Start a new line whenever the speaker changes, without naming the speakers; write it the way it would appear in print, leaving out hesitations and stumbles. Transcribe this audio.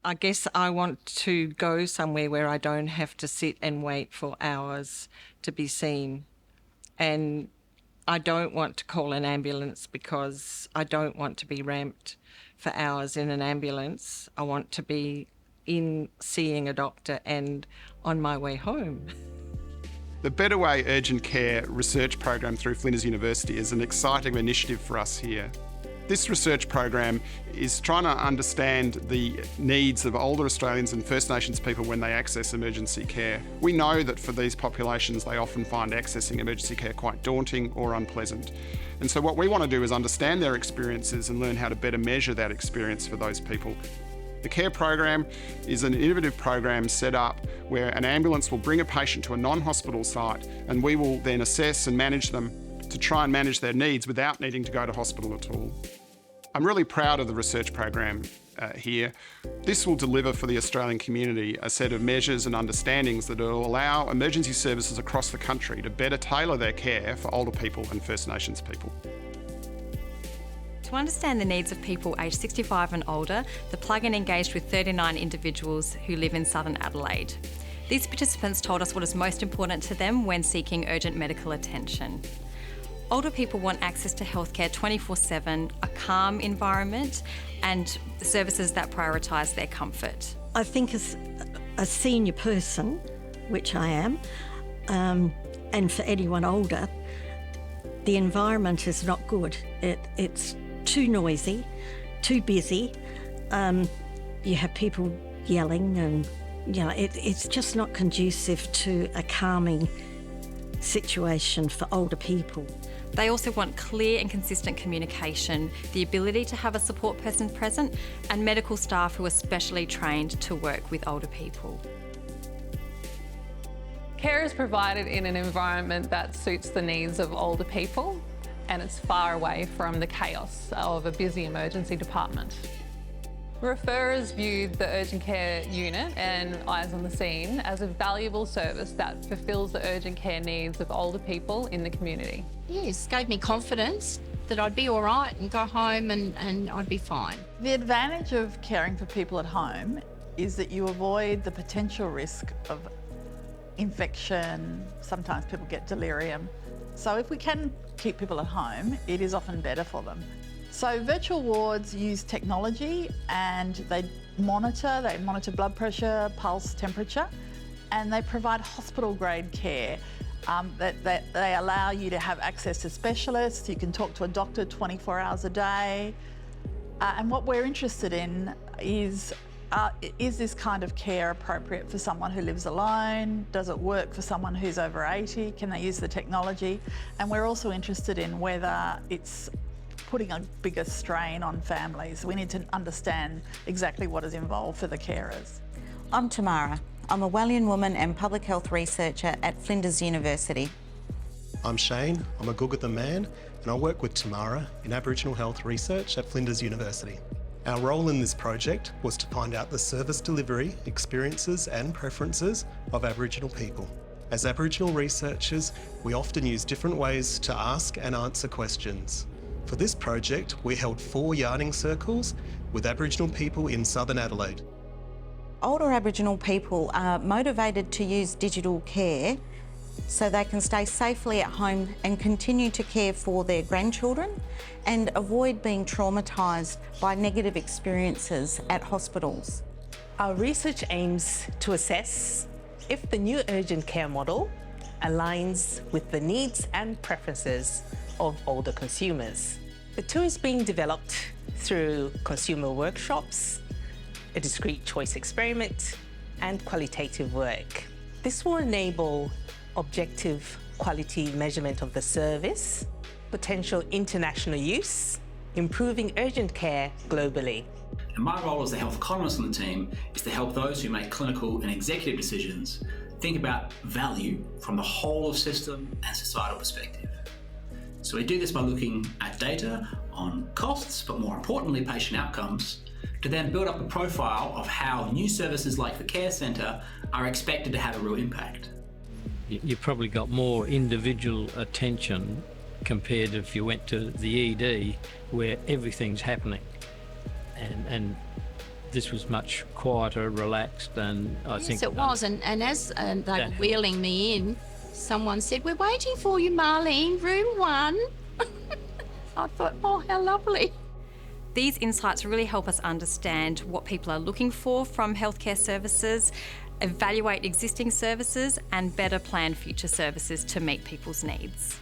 I guess I want to go somewhere where I don't have to sit and wait for hours to be seen. And I don't want to call an ambulance because I don't want to be ramped for hours in an ambulance. I want to be in seeing a doctor and on my way home.
The Better Way Urgent Care research program through Flinders University is an exciting initiative for us here. This research program is trying to understand the needs of older Australians and First Nations people when they access emergency care. We know that for these populations, they often find accessing emergency care quite daunting or unpleasant. And so what we want to do is understand their experiences and learn how to better measure that experience for those people. The CARE program is an innovative program set up where an ambulance will bring a patient to a non-hospital site and we will then assess and manage them to try and manage their needs without needing to go to hospital at all. I'm really proud of the research program here. This will deliver for the Australian community a set of measures and understandings that will allow emergency services across the country to better tailor their care for older people and First Nations people.
To understand the needs of people aged 65 and older, the plug-in engaged with 39 individuals who live in southern Adelaide. These participants told us what is most important to them when seeking urgent medical attention. Older people want access to healthcare 24/7, a calm environment and services that prioritise their comfort.
I think as a senior person, which I am, and for anyone older, the environment is not good. It's too noisy, too busy. You have people yelling and, it's just not conducive to a calming situation for older people.
They also want clear and consistent communication, the ability to have a support person present, and medical staff who are specially trained to work with older people.
Care is provided in an environment that suits the needs of older people, and it's far away from the chaos of a busy emergency department. Referrers view the urgent care unit and Eyes on the Scene as a valuable service that fulfills the urgent care needs of older people in the community.
Yes, gave me confidence that I'd be all right and go home and I'd be fine.
The advantage of caring for people at home is that you avoid the potential risk of infection. Sometimes people get delirium. So if we can keep people at home, it is often better for them. So virtual wards use technology and they monitor blood pressure, pulse, temperature, and they provide hospital-grade care. That they allow you to have access to specialists. You can talk to a doctor 24 hours a day. And what we're interested in is this kind of care appropriate for someone who lives alone? Does it work for someone who's over 80? Can they use the technology? And we're also interested in whether it's putting a bigger strain on families. We need to understand exactly what is involved for the carers.
I'm Tamara. I'm a Wallian woman and public health researcher at Flinders University.
I'm Shane. I'm a Gugutha man and I work with Tamara in Aboriginal health research at Flinders University. Our role in this project was to find out the service delivery, experiences and preferences of Aboriginal people. As Aboriginal researchers, we often use different ways to ask and answer questions. For this project, we held 4 yarning circles with Aboriginal people in southern Adelaide.
Older Aboriginal people are motivated to use digital care so they can stay safely at home and continue to care for their grandchildren and avoid being traumatised by negative experiences at hospitals.
Our research aims to assess if the new urgent care model aligns with the needs and preferences of older consumers. The tool is being developed through consumer workshops, a discrete choice experiment, and qualitative work. This will enable objective quality measurement of the service, potential international use, improving urgent care globally.
And my role as the health economist on the team is to help those who make clinical and executive decisions think about value from the whole of system and societal perspective. So we do this by looking at data on costs, but more importantly, patient outcomes, to then build up a profile of how new services like the Care Centre are expected to have a real impact.
You've probably got more individual attention compared if you went to the ED where everything's happening. And this was much quieter, relaxed, and I think...
Yes, it was. And as they were wheeling me in, someone said, "We're waiting for you, Marlene, room 1. I thought, oh, how lovely.
These insights really help us understand what people are looking for from healthcare services, evaluate existing services, and better plan future services to meet people's needs.